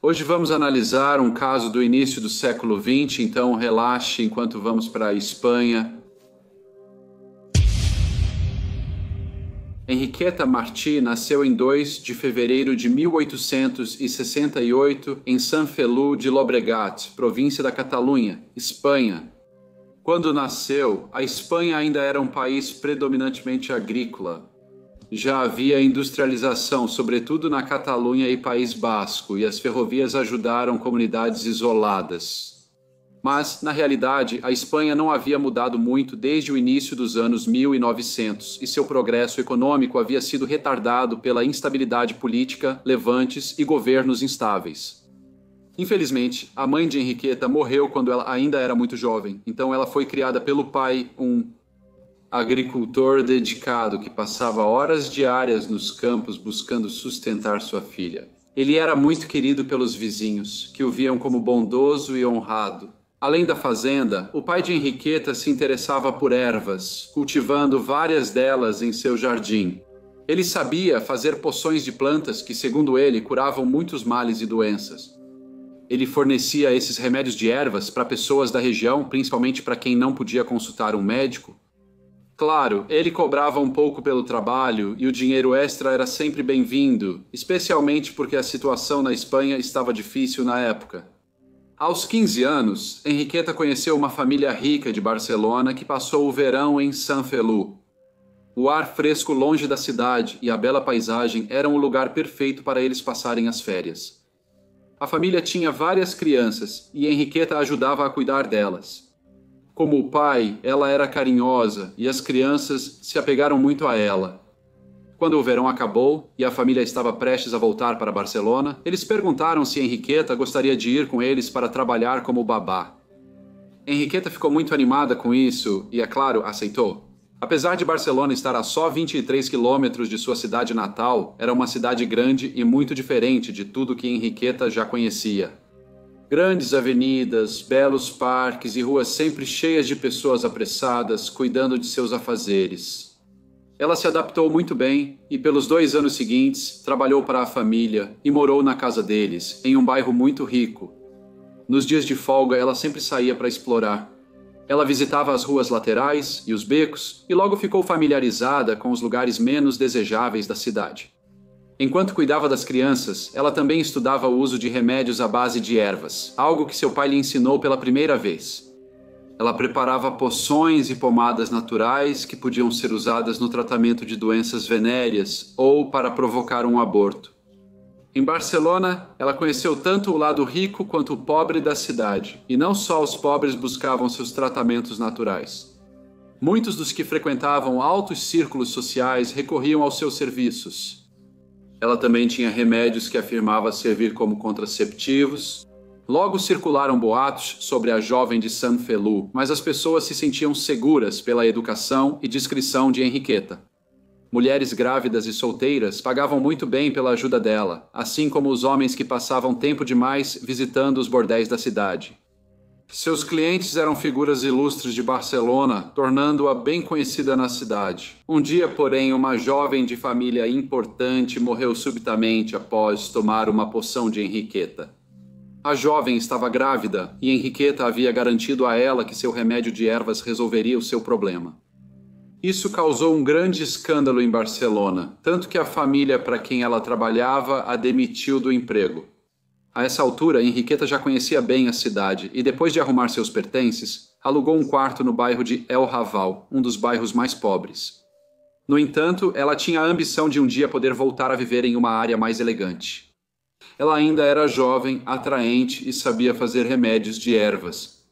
Hoje vamos analisar um caso do início do século XX, então relaxe enquanto vamos para a Espanha. Enriqueta Martí nasceu em 2 de fevereiro de 1868 em Sant Feliu de Llobregat, província da Catalunha, Espanha. Quando nasceu, a Espanha ainda era um país predominantemente agrícola. Já havia industrialização, sobretudo na Catalunha e País Basco, e as ferrovias ajudaram comunidades isoladas. Mas, na realidade, a Espanha não havia mudado muito desde o início dos anos 1900 e seu progresso econômico havia sido retardado pela instabilidade política, levantes e governos instáveis. Infelizmente, a mãe de Enriqueta morreu quando ela ainda era muito jovem, então ela foi criada pelo pai, um agricultor dedicado que passava horas diárias nos campos buscando sustentar sua filha. Ele era muito querido pelos vizinhos, que o viam como bondoso e honrado. Além da fazenda, o pai de Enriqueta se interessava por ervas, cultivando várias delas em seu jardim. Ele sabia fazer poções de plantas que, segundo ele, curavam muitos males e doenças. Ele fornecia esses remédios de ervas para pessoas da região, principalmente para quem não podia consultar um médico. Claro, ele cobrava um pouco pelo trabalho e o dinheiro extra era sempre bem-vindo, especialmente porque a situação na Espanha estava difícil na época. Aos 15 anos, Enriqueta conheceu uma família rica de Barcelona que passou o verão em Sant Feliu. O ar fresco longe da cidade e a bela paisagem eram o lugar perfeito para eles passarem as férias. A família tinha várias crianças e Enriqueta ajudava a cuidar delas. Como o pai, ela era carinhosa e as crianças se apegaram muito a ela. Quando o verão acabou e a família estava prestes a voltar para Barcelona, eles perguntaram se Enriqueta gostaria de ir com eles para trabalhar como babá. Enriqueta ficou muito animada com isso e, é claro, aceitou. Apesar de Barcelona estar a só 23 quilômetros de sua cidade natal, era uma cidade grande e muito diferente de tudo que Enriqueta já conhecia. Grandes avenidas, belos parques e ruas sempre cheias de pessoas apressadas, cuidando de seus afazeres. Ela se adaptou muito bem e, pelos 2 anos seguintes, trabalhou para a família e morou na casa deles, em um bairro muito rico. Nos dias de folga, ela sempre saía para explorar. Ela visitava as ruas laterais e os becos e logo ficou familiarizada com os lugares menos desejáveis da cidade. Enquanto cuidava das crianças, ela também estudava o uso de remédios à base de ervas, algo que seu pai lhe ensinou pela primeira vez. Ela preparava poções e pomadas naturais que podiam ser usadas no tratamento de doenças venéreas ou para provocar um aborto. Em Barcelona, ela conheceu tanto o lado rico quanto o pobre da cidade, e não só os pobres buscavam seus tratamentos naturais. Muitos dos que frequentavam altos círculos sociais recorriam aos seus serviços. Ela também tinha remédios que afirmava servir como contraceptivos. Logo circularam boatos sobre a jovem de Sant Feliu, mas as pessoas se sentiam seguras pela educação e discrição de Enriqueta. Mulheres grávidas e solteiras pagavam muito bem pela ajuda dela, assim como os homens que passavam tempo demais visitando os bordéis da cidade. Seus clientes eram figuras ilustres de Barcelona, tornando-a bem conhecida na cidade. Um dia, porém, uma jovem de família importante morreu subitamente após tomar uma poção de Enriqueta. A jovem estava grávida e Enriqueta havia garantido a ela que seu remédio de ervas resolveria o seu problema. Isso causou um grande escândalo em Barcelona, tanto que a família para quem ela trabalhava a demitiu do emprego. A essa altura, Enriqueta já conhecia bem a cidade e, depois de arrumar seus pertences, alugou um quarto no bairro de El Raval, um dos bairros mais pobres. No entanto, ela tinha a ambição de um dia poder voltar a viver em uma área mais elegante. Ela ainda era jovem, atraente e sabia fazer remédios de ervas.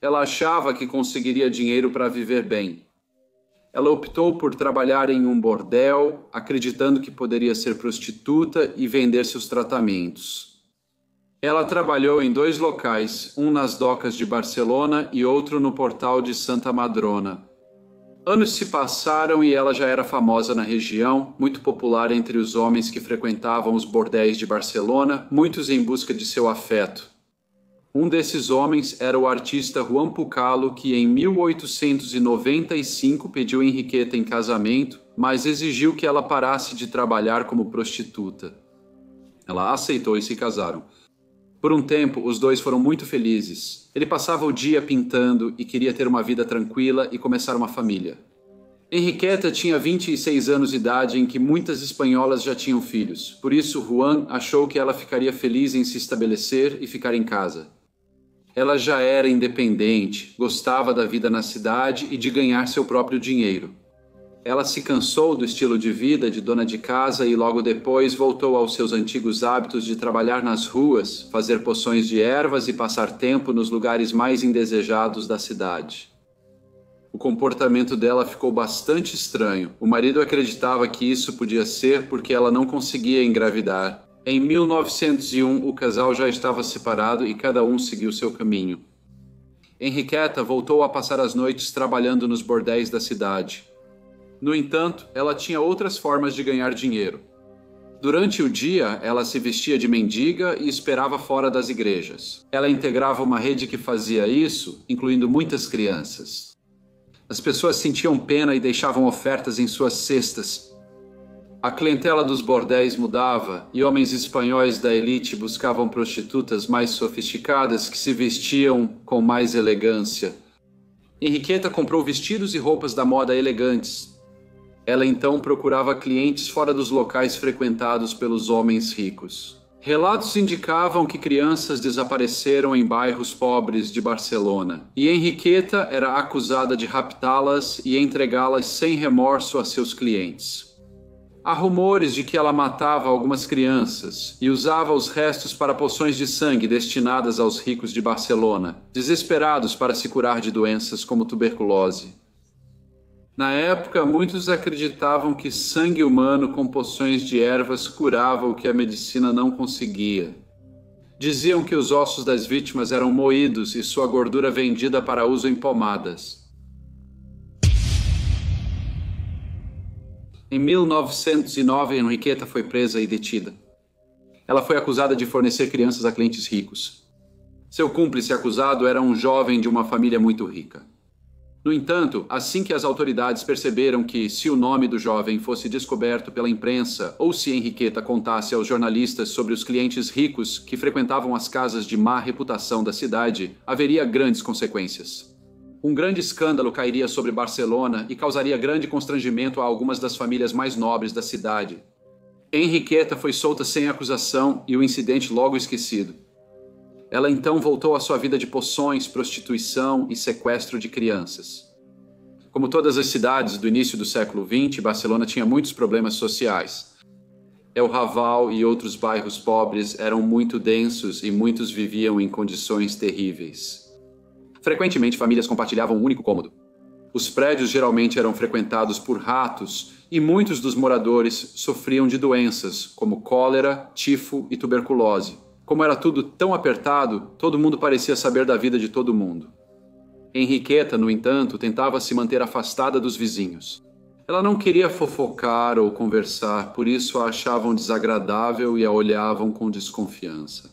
Ela achava que conseguiria dinheiro para viver bem. Ela optou por trabalhar em um bordel, acreditando que poderia ser prostituta e vender seus tratamentos. Ela trabalhou em 2 locais, um nas docas de Barcelona e outro no portal de Santa Madrona. Anos se passaram e ela já era famosa na região, muito popular entre os homens que frequentavam os bordéis de Barcelona, muitos em busca de seu afeto. Um desses homens era o artista Juan Pucalo, que em 1895 pediu Enriqueta em casamento, mas exigiu que ela parasse de trabalhar como prostituta. Ela aceitou e se casaram. Por um tempo, os dois foram muito felizes. Ele passava o dia pintando e queria ter uma vida tranquila e começar uma família. Henriqueta tinha 26 anos de idade em que muitas espanholas já tinham filhos. Por isso, Juan achou que ela ficaria feliz em se estabelecer e ficar em casa. Ela já era independente, gostava da vida na cidade e de ganhar seu próprio dinheiro. Ela se cansou do estilo de vida de dona de casa e logo depois voltou aos seus antigos hábitos de trabalhar nas ruas, fazer poções de ervas e passar tempo nos lugares mais indesejados da cidade. O comportamento dela ficou bastante estranho. O marido acreditava que isso podia ser porque ela não conseguia engravidar. Em 1901, o casal já estava separado e cada um seguiu seu caminho. Henriqueta voltou a passar as noites trabalhando nos bordéis da cidade. No entanto, ela tinha outras formas de ganhar dinheiro. Durante o dia, ela se vestia de mendiga e esperava fora das igrejas. Ela integrava uma rede que fazia isso, incluindo muitas crianças. As pessoas sentiam pena e deixavam ofertas em suas cestas. A clientela dos bordéis mudava e homens espanhóis da elite buscavam prostitutas mais sofisticadas que se vestiam com mais elegância. Henriqueta comprou vestidos e roupas da moda elegantes. Ela então procurava clientes fora dos locais frequentados pelos homens ricos. Relatos indicavam que crianças desapareceram em bairros pobres de Barcelona, e Henriqueta era acusada de raptá-las e entregá-las sem remorso a seus clientes. Há rumores de que ela matava algumas crianças e usava os restos para poções de sangue destinadas aos ricos de Barcelona, desesperados para se curar de doenças como tuberculose. Na época, muitos acreditavam que sangue humano com poções de ervas curava o que a medicina não conseguia. Diziam que os ossos das vítimas eram moídos e sua gordura vendida para uso em pomadas. Em 1909, Henriqueta foi presa e detida. Ela foi acusada de fornecer crianças a clientes ricos. Seu cúmplice acusado era um jovem de uma família muito rica. No entanto, assim que as autoridades perceberam que, se o nome do jovem fosse descoberto pela imprensa ou se Henriqueta contasse aos jornalistas sobre os clientes ricos que frequentavam as casas de má reputação da cidade, haveria grandes consequências. Um grande escândalo cairia sobre Barcelona e causaria grande constrangimento a algumas das famílias mais nobres da cidade. Henriqueta foi solta sem acusação e o incidente logo esquecido. Ela então voltou à sua vida de poções, prostituição e sequestro de crianças. Como todas as cidades do início do século XX, Barcelona tinha muitos problemas sociais. El Raval e outros bairros pobres eram muito densos e muitos viviam em condições terríveis. Frequentemente, famílias compartilhavam um único cômodo. Os prédios geralmente eram frequentados por ratos e muitos dos moradores sofriam de doenças como cólera, tifo e tuberculose. Como era tudo tão apertado, todo mundo parecia saber da vida de todo mundo. Henriqueta, no entanto, tentava se manter afastada dos vizinhos. Ela não queria fofocar ou conversar, por isso a achavam desagradável e a olhavam com desconfiança.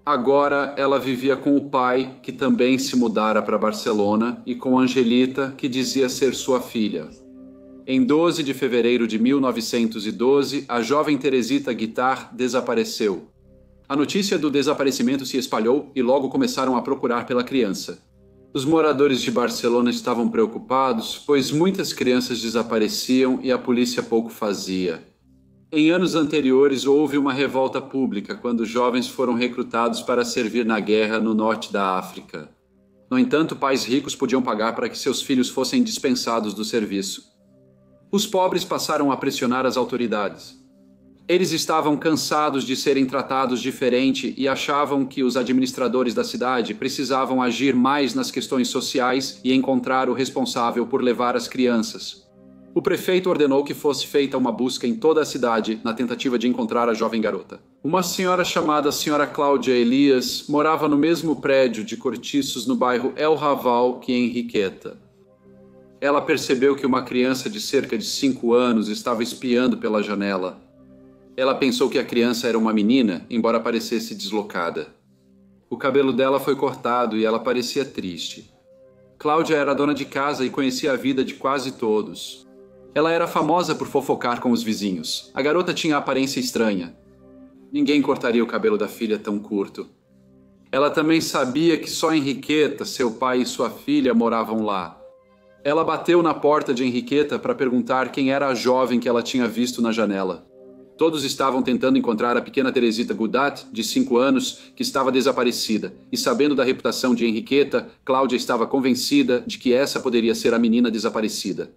Agora ela vivia com o pai, que também se mudara para Barcelona, e com Angelita, que dizia ser sua filha. Em 12 de fevereiro de 1912, a jovem Teresita Guitar desapareceu. A notícia do desaparecimento se espalhou e logo começaram a procurar pela criança. Os moradores de Barcelona estavam preocupados, pois muitas crianças desapareciam e a polícia pouco fazia. Em anos anteriores, houve uma revolta pública quando jovens foram recrutados para servir na guerra no norte da África. No entanto, pais ricos podiam pagar para que seus filhos fossem dispensados do serviço. Os pobres passaram a pressionar as autoridades. Eles estavam cansados de serem tratados diferente e achavam que os administradores da cidade precisavam agir mais nas questões sociais e encontrar o responsável por levar as crianças. O prefeito ordenou que fosse feita uma busca em toda a cidade na tentativa de encontrar a jovem garota. Uma senhora chamada Sra. Cláudia Elias morava no mesmo prédio de cortiços no bairro El Raval que Henriqueta. Ela percebeu que uma criança de cerca de 5 anos estava espiando pela janela. Ela pensou que a criança era uma menina, embora parecesse deslocada. O cabelo dela foi cortado e ela parecia triste. Cláudia era dona de casa e conhecia a vida de quase todos. Ela era famosa por fofocar com os vizinhos. A garota tinha aparência estranha. Ninguém cortaria o cabelo da filha tão curto. Ela também sabia que só Henriqueta, seu pai e sua filha moravam lá. Ela bateu na porta de Henriqueta para perguntar quem era a jovem que ela tinha visto na janela. Todos estavam tentando encontrar a pequena Teresita Gudat, de 5 anos, que estava desaparecida, e sabendo da reputação de Henriqueta, Cláudia estava convencida de que essa poderia ser a menina desaparecida.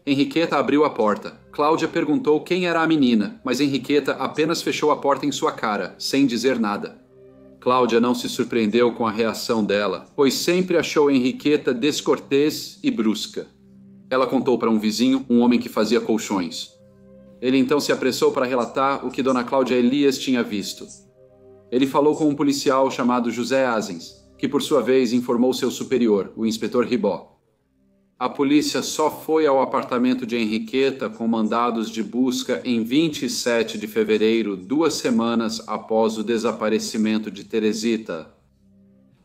Henriqueta abriu a porta. Cláudia perguntou quem era a menina, mas Henriqueta apenas fechou a porta em sua cara, sem dizer nada. Cláudia não se surpreendeu com a reação dela, pois sempre achou Henriqueta descortês e brusca. Ela contou para um vizinho, um homem que fazia colchões. Ele então se apressou para relatar o que Dona Cláudia Elias tinha visto. Ele falou com um policial chamado José Azens, que por sua vez informou seu superior, o inspetor Ribó. A polícia só foi ao apartamento de Henriqueta com mandados de busca em 27 de fevereiro, 2 semanas após o desaparecimento de Teresita.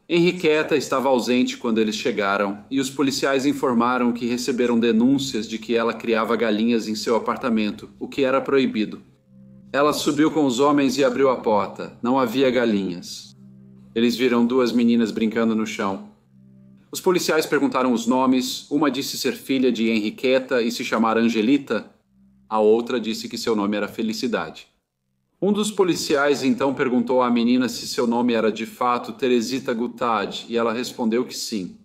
Henriqueta estava ausente quando eles chegaram e os policiais informaram que receberam denúncias de que ela criava galinhas em seu apartamento, o que era proibido. Ela subiu com os homens e abriu a porta. Não havia galinhas. Eles viram 2 meninas brincando no chão. Os policiais perguntaram os nomes. Uma disse ser filha de Henriqueta e se chamar Angelita. A outra disse que seu nome era Felicidade. Um dos policiais então perguntou à menina se seu nome era de fato Teresita Guttad e ela respondeu que sim.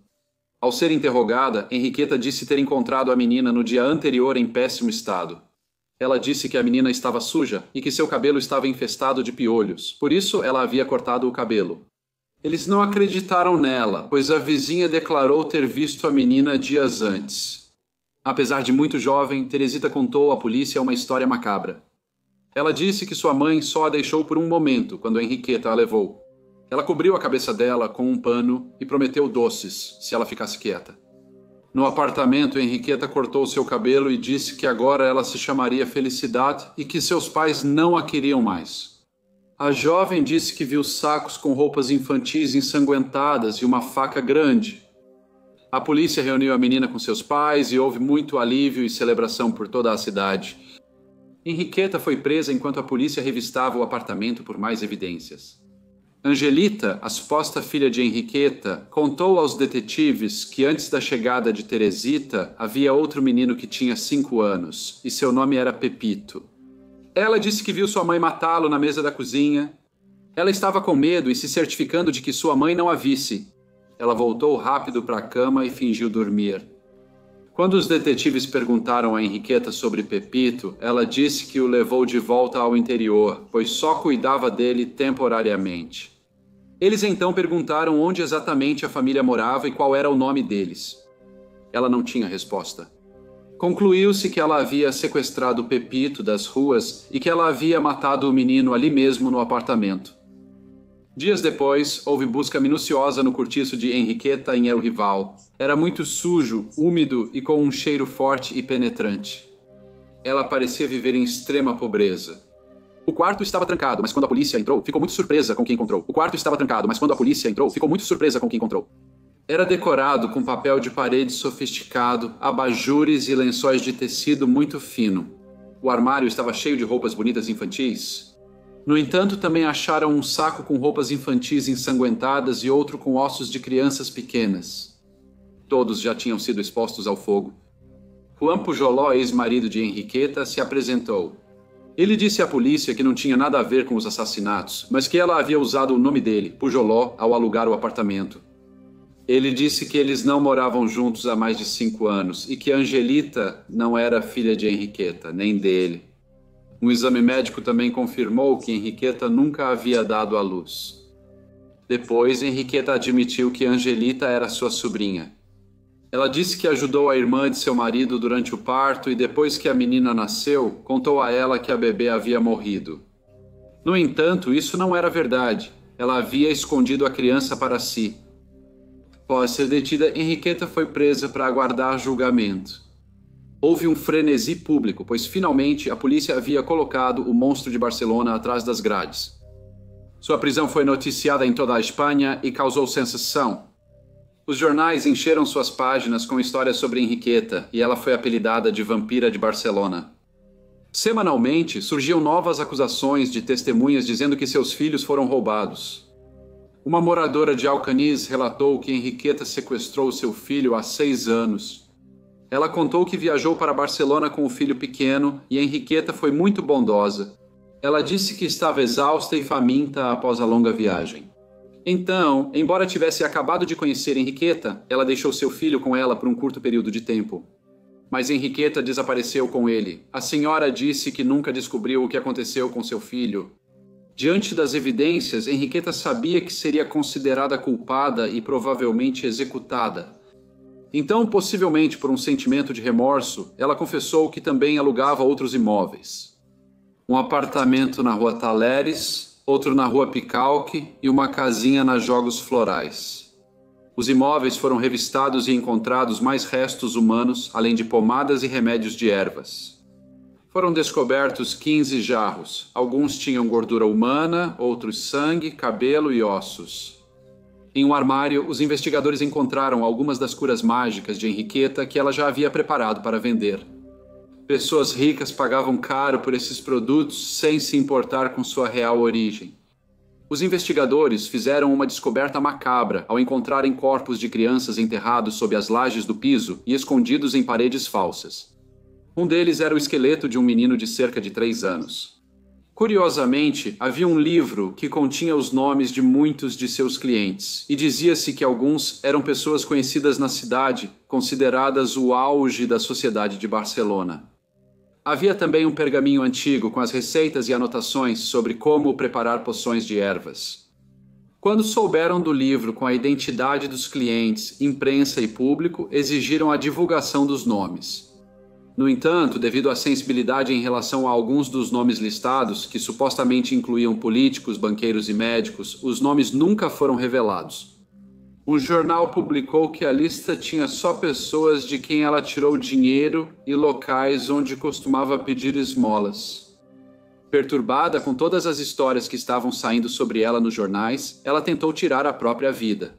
Ao ser interrogada, Henriqueta disse ter encontrado a menina no dia anterior em péssimo estado. Ela disse que a menina estava suja e que seu cabelo estava infestado de piolhos, por isso ela havia cortado o cabelo. Eles não acreditaram nela, pois a vizinha declarou ter visto a menina dias antes. Apesar de muito jovem, Teresita contou à polícia uma história macabra. Ela disse que sua mãe só a deixou por um momento, quando Henriqueta a levou. Ela cobriu a cabeça dela com um pano e prometeu doces, se ela ficasse quieta. No apartamento, Henriqueta cortou seu cabelo e disse que agora ela se chamaria Felicidade e que seus pais não a queriam mais. A jovem disse que viu sacos com roupas infantis ensanguentadas e uma faca grande. A polícia reuniu a menina com seus pais e houve muito alívio e celebração por toda a cidade. Henriqueta foi presa enquanto a polícia revistava o apartamento por mais evidências. Angelita, a suposta filha de Henriqueta, contou aos detetives que antes da chegada de Teresita havia outro menino que tinha 5 anos e seu nome era Pepito. Ela disse que viu sua mãe matá-lo na mesa da cozinha. Ela estava com medo e se certificando de que sua mãe não a visse. Ela voltou rápido para a cama e fingiu dormir. Quando os detetives perguntaram a Henriqueta sobre Pepito, ela disse que o levou de volta ao interior, pois só cuidava dele temporariamente. Eles então perguntaram onde exatamente a família morava e qual era o nome deles. Ela não tinha resposta. Concluiu-se que ela havia sequestrado Pepito das ruas e que ela havia matado o menino ali mesmo no apartamento. Dias depois, houve busca minuciosa no cortiço de Henriqueta em El Rival. Era muito sujo, úmido e com um cheiro forte e penetrante. Ela parecia viver em extrema pobreza. O quarto estava trancado, mas quando a polícia entrou, ficou muito surpresa com o que encontrou. O quarto estava trancado, mas quando a polícia entrou, ficou muito surpresa com o que encontrou. Era decorado com papel de parede sofisticado, abajures e lençóis de tecido muito fino. O armário estava cheio de roupas bonitas infantis. No entanto, também acharam um saco com roupas infantis ensanguentadas e outro com ossos de crianças pequenas. Todos já tinham sido expostos ao fogo. Juan Pujoló, ex-marido de Henriqueta, se apresentou. Ele disse à polícia que não tinha nada a ver com os assassinatos, mas que ela havia usado o nome dele, Pujoló, ao alugar o apartamento. Ele disse que eles não moravam juntos há mais de 5 anos e que Angelita não era filha de Henriqueta, nem dele. Um exame médico também confirmou que Henriqueta nunca havia dado à luz. Depois, Henriqueta admitiu que Angelita era sua sobrinha. Ela disse que ajudou a irmã de seu marido durante o parto e depois que a menina nasceu, contou a ela que a bebê havia morrido. No entanto, isso não era verdade. Ela havia escondido a criança para si. Após ser detida, Henriqueta foi presa para aguardar julgamento. Houve um frenesi público, pois finalmente a polícia havia colocado o monstro de Barcelona atrás das grades. Sua prisão foi noticiada em toda a Espanha e causou sensação. Os jornais encheram suas páginas com histórias sobre Henriqueta e ela foi apelidada de Vampira de Barcelona. Semanalmente, surgiam novas acusações de testemunhas dizendo que seus filhos foram roubados. Uma moradora de Alcanis relatou que Henriqueta sequestrou seu filho há 6 anos. Ela contou que viajou para Barcelona com o filho pequeno e Henriqueta foi muito bondosa. Ela disse que estava exausta e faminta após a longa viagem. Então, embora tivesse acabado de conhecer Henriqueta, ela deixou seu filho com ela por um curto período de tempo. Mas Henriqueta desapareceu com ele. A senhora disse que nunca descobriu o que aconteceu com seu filho. Diante das evidências, Henriqueta sabia que seria considerada culpada e provavelmente executada. Então, possivelmente por um sentimento de remorso, ela confessou que também alugava outros imóveis. Um apartamento na Rua Taleres, outro na Rua Picalque e uma casinha na Jogos Florais. Os imóveis foram revistados e encontrados mais restos humanos, além de pomadas e remédios de ervas. Foram descobertos 15 jarros. Alguns tinham gordura humana, outros sangue, cabelo e ossos. Em um armário, os investigadores encontraram algumas das curas mágicas de Henriqueta que ela já havia preparado para vender. Pessoas ricas pagavam caro por esses produtos sem se importar com sua real origem. Os investigadores fizeram uma descoberta macabra ao encontrarem corpos de crianças enterrados sob as lajes do piso e escondidos em paredes falsas. Um deles era o esqueleto de um menino de cerca de 3 anos. Curiosamente, havia um livro que continha os nomes de muitos de seus clientes, e dizia-se que alguns eram pessoas conhecidas na cidade, consideradas o auge da sociedade de Barcelona. Havia também um pergaminho antigo com as receitas e anotações sobre como preparar poções de ervas. Quando souberam do livro com a identidade dos clientes, imprensa e público, exigiram a divulgação dos nomes. No entanto, devido à sensibilidade em relação a alguns dos nomes listados, que supostamente incluíam políticos, banqueiros e médicos, os nomes nunca foram revelados. Um jornal publicou que a lista tinha só pessoas de quem ela tirou dinheiro e locais onde costumava pedir esmolas. Perturbada com todas as histórias que estavam saindo sobre ela nos jornais, ela tentou tirar a própria vida.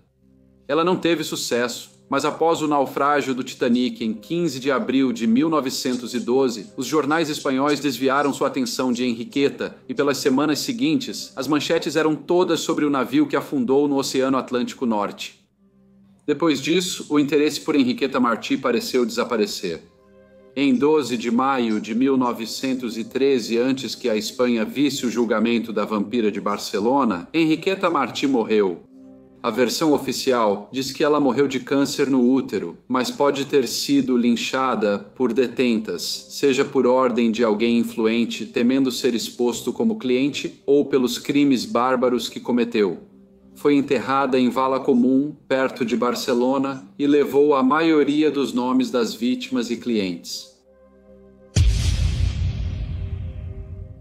Ela não teve sucesso. Mas após o naufrágio do Titanic em 15 de abril de 1912, os jornais espanhóis desviaram sua atenção de Henriqueta e pelas semanas seguintes, as manchetes eram todas sobre o navio que afundou no Oceano Atlântico Norte. Depois disso, o interesse por Henriqueta Martí pareceu desaparecer. Em 12 de maio de 1913, antes que a Espanha visse o julgamento da vampira de Barcelona, Henriqueta Martí morreu. A versão oficial diz que ela morreu de câncer no útero, mas pode ter sido linchada por detentas, seja por ordem de alguém influente temendo ser exposto como cliente ou pelos crimes bárbaros que cometeu. Foi enterrada em vala comum, perto de Barcelona, e levou a maioria dos nomes das vítimas e clientes.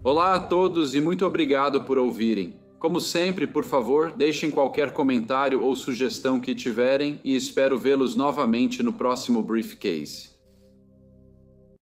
Olá a todos e muito obrigado por ouvirem. Como sempre, por favor, deixem qualquer comentário ou sugestão que tiverem e espero vê-los novamente no próximo Briefcase.